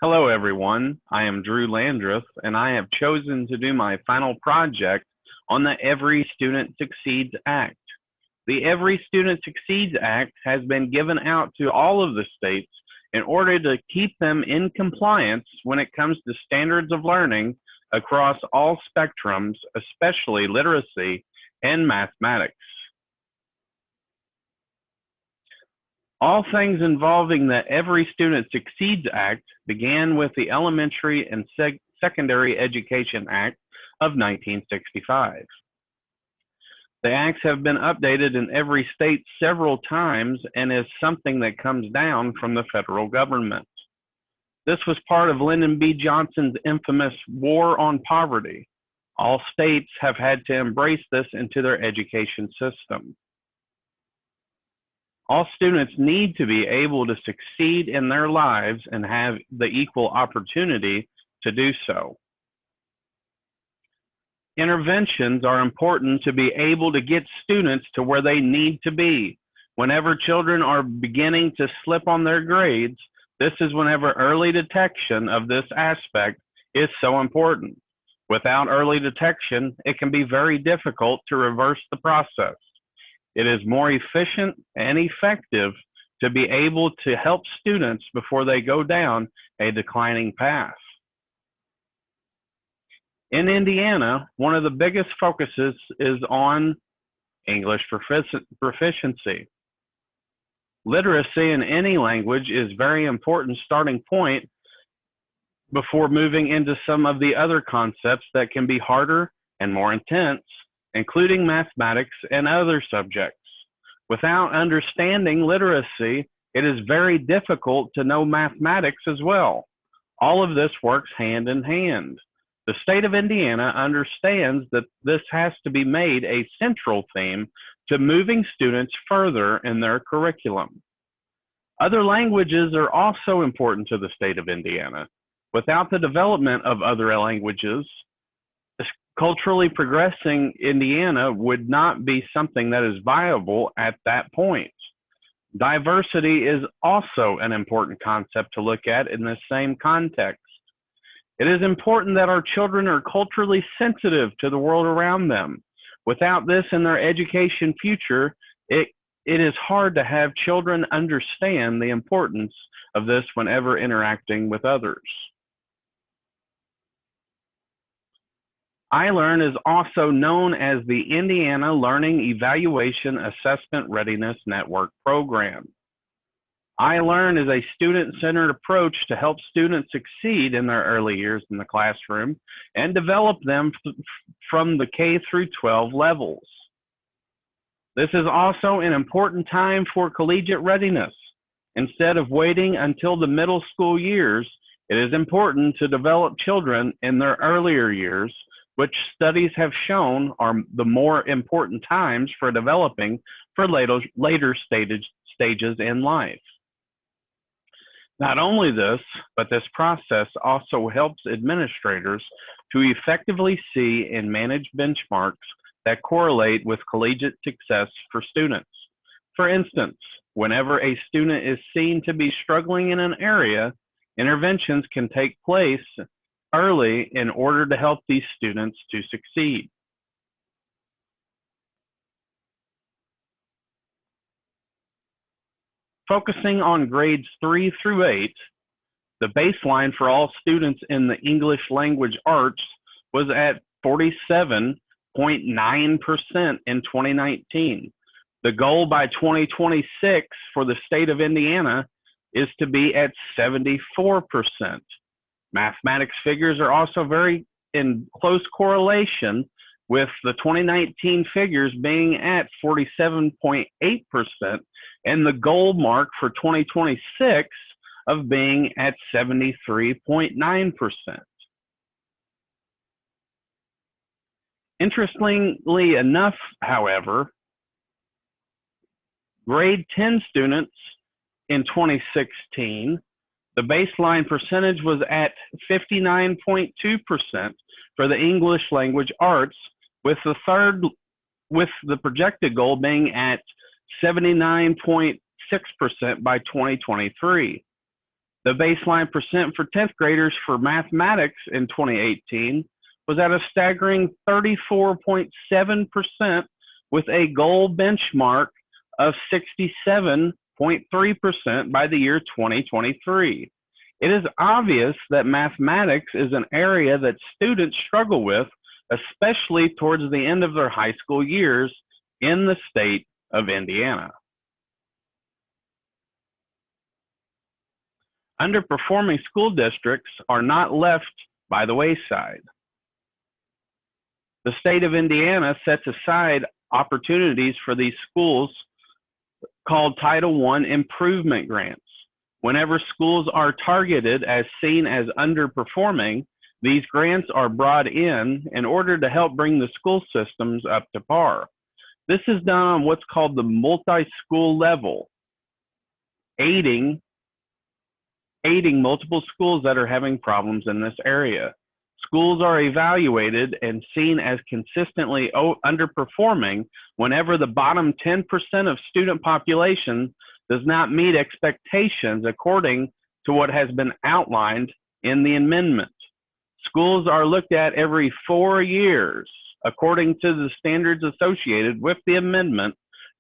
Hello, everyone. I am Drew Landreth, and I have chosen to do my final project on the Every Student Succeeds Act. The Every Student Succeeds Act has been given out to all of the states in order to keep them in compliance when it comes to standards of learning across all spectrums, especially literacy and mathematics. All things involving the Every Student Succeeds Act began with the Elementary and Secondary Education Act of 1965. The acts have been updated in every state several times and is something that comes down from the federal government. This was part of Lyndon B. Johnson's infamous War on Poverty. All states have had to embrace this into their education system. All students need to be able to succeed in their lives and have the equal opportunity to do so. Interventions are important to be able to get students to where they need to be. Whenever children are beginning to slip on their grades, this is whenever early detection of this aspect is so important. Without early detection, it can be very difficult to reverse the process. It is more efficient and effective to be able to help students before they go down a declining path. In Indiana, one of the biggest focuses is on English proficiency. Literacy in any language is a very important starting point before moving into some of the other concepts that can be harder and more intense, including mathematics and other subjects. Without understanding literacy, it is very difficult to know mathematics as well. All of this works hand in hand. The state of Indiana understands that this has to be made a central theme to moving students further in their curriculum. Other languages are also important to the state of Indiana. Without the development of other languages, culturally progressing Indiana would not be something that is viable at that point. Diversity is also an important concept to look at in this same context. It is important that our children are culturally sensitive to the world around them. Without this in their education future, it is hard to have children understand the importance of this whenever interacting with others. iLearn is also known as the Indiana Learning Evaluation Assessment Readiness Network Program. iLearn is a student-centered approach to help students succeed in their early years in the classroom and develop them from the K through 12 levels. This is also an important time for collegiate readiness. Instead of waiting until the middle school years, it is important to develop children in their earlier years, which studies have shown are the more important times for developing for later stages in life. Not only this, but this process also helps administrators to effectively see and manage benchmarks that correlate with collegiate success for students. For instance, whenever a student is seen to be struggling in an area, interventions can take place early in order to help these students to succeed. Focusing on grades 3 through 8, the baseline for all students in the English language arts was at 47.9% in 2019. The goal by 2026 for the state of Indiana is to be at 74%. Mathematics figures are also very in close correlation with the 2019 figures being at 47.8% and the goal mark for 2026 of being at 73.9%. Interestingly enough, however, grade 10 students in 2016, the baseline percentage was at 59.2% for the English language arts, with the projected goal being at 79.6% by 2023. The baseline percent for 10th graders for mathematics in 2018 was at a staggering 34.7%, with a goal benchmark of 67.3% by the year 2023. It is obvious that mathematics is an area that students struggle with, especially towards the end of their high school years in the state of Indiana. Underperforming school districts are not left by the wayside. The state of Indiana sets aside opportunities for these schools called Title I improvement grants. Whenever schools are targeted as seen as underperforming, these grants are brought in order to help bring the school systems up to par. This is done on what's called the multi-school level, aiding multiple schools that are having problems in this area. Schools are evaluated and seen as consistently underperforming whenever the bottom 10% of student population does not meet expectations according to what has been outlined in the amendment. Schools are looked at every 4 years according to the standards associated with the amendment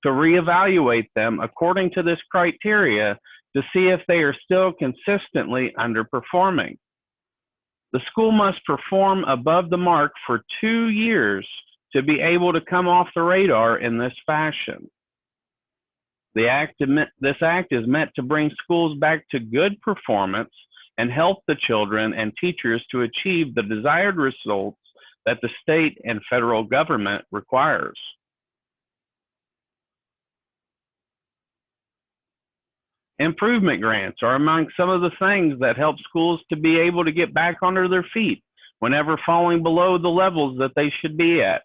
to reevaluate them according to this criteria to see if they are still consistently underperforming. The school must perform above the mark for 2 years to be able to come off the radar in this fashion. This act is meant to bring schools back to good performance and help the children and teachers to achieve the desired results that the state and federal government requires. Improvement grants are among some of the things that help schools to be able to get back onto their feet whenever falling below the levels that they should be at.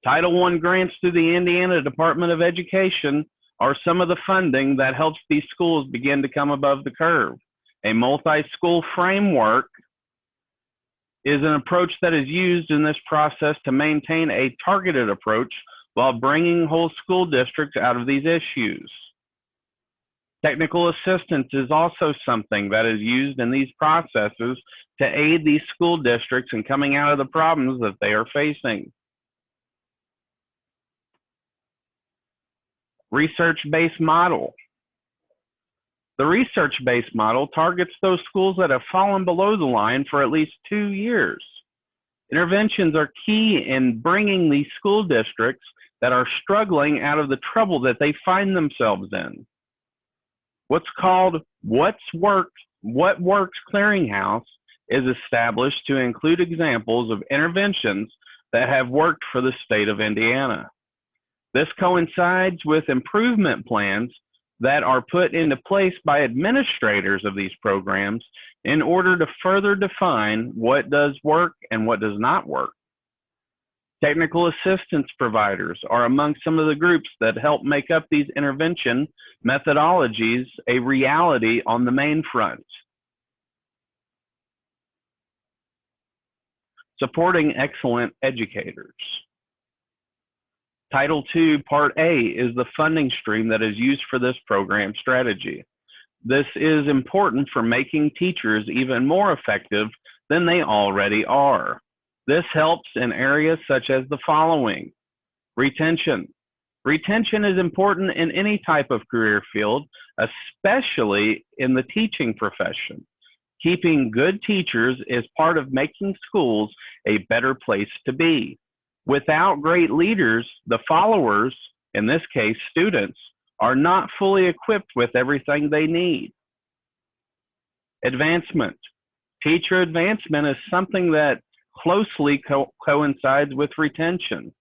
Title I grants through the Indiana Department of Education are some of the funding that helps these schools begin to come above the curve. A multi-school framework is an approach that is used in this process to maintain a targeted approach while bringing whole school districts out of these issues. Technical assistance is also something that is used in these processes to aid these school districts in coming out of the problems that they are facing. Research-based model. The research-based model targets those schools that have fallen below the line for at least 2 years. Interventions are key in bringing these school districts that are struggling out of the trouble that they find themselves in. What's called What Works Clearinghouse is established to include examples of interventions that have worked for the state of Indiana. This coincides with improvement plans that are put into place by administrators of these programs in order to further define what does work and what does not work. Technical assistance providers are among some of the groups that help make up these intervention methodologies a reality on the main front. Supporting excellent educators. Title II, Part A is the funding stream that is used for this program strategy. This is important for making teachers even more effective than they already are. This helps in areas such as the following. Retention. Retention is important in any type of career field, especially in the teaching profession. Keeping good teachers is part of making schools a better place to be. Without great leaders, the followers, in this case students, are not fully equipped with everything they need. Advancement. Teacher advancement is something that closely coincides with retention.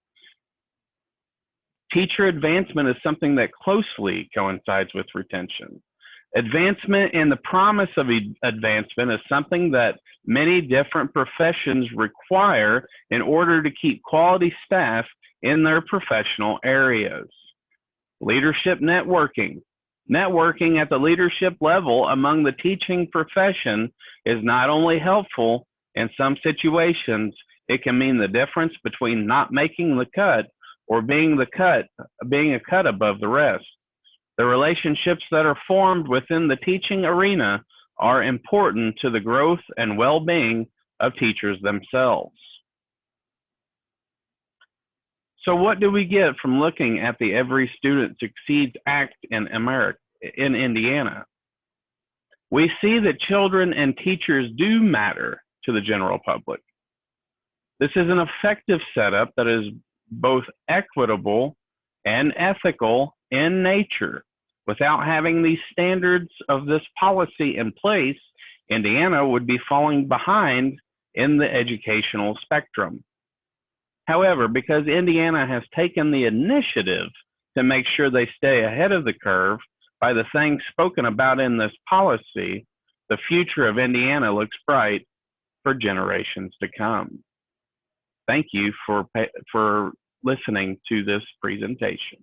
Teacher advancement is something that closely coincides with retention. Advancement and the promise of advancement is something that many different professions require in order to keep quality staff in their professional areas. Leadership networking. Networking at the leadership level among the teaching profession is not only helpful. In some situations, it can mean the difference between not making the cut or being a cut above the rest. The relationships that are formed within the teaching arena are important to the growth and well-being of teachers themselves. So what do we get from looking at the Every Student Succeeds Act in Indiana? We see that children and teachers do matter to the general public. This is an effective setup that is both equitable and ethical in nature. Without having these standards of this policy in place, Indiana would be falling behind in the educational spectrum. However, because Indiana has taken the initiative to make sure they stay ahead of the curve by the things spoken about in this policy, the future of Indiana looks bright for generations to come. Thank you for listening to this presentation.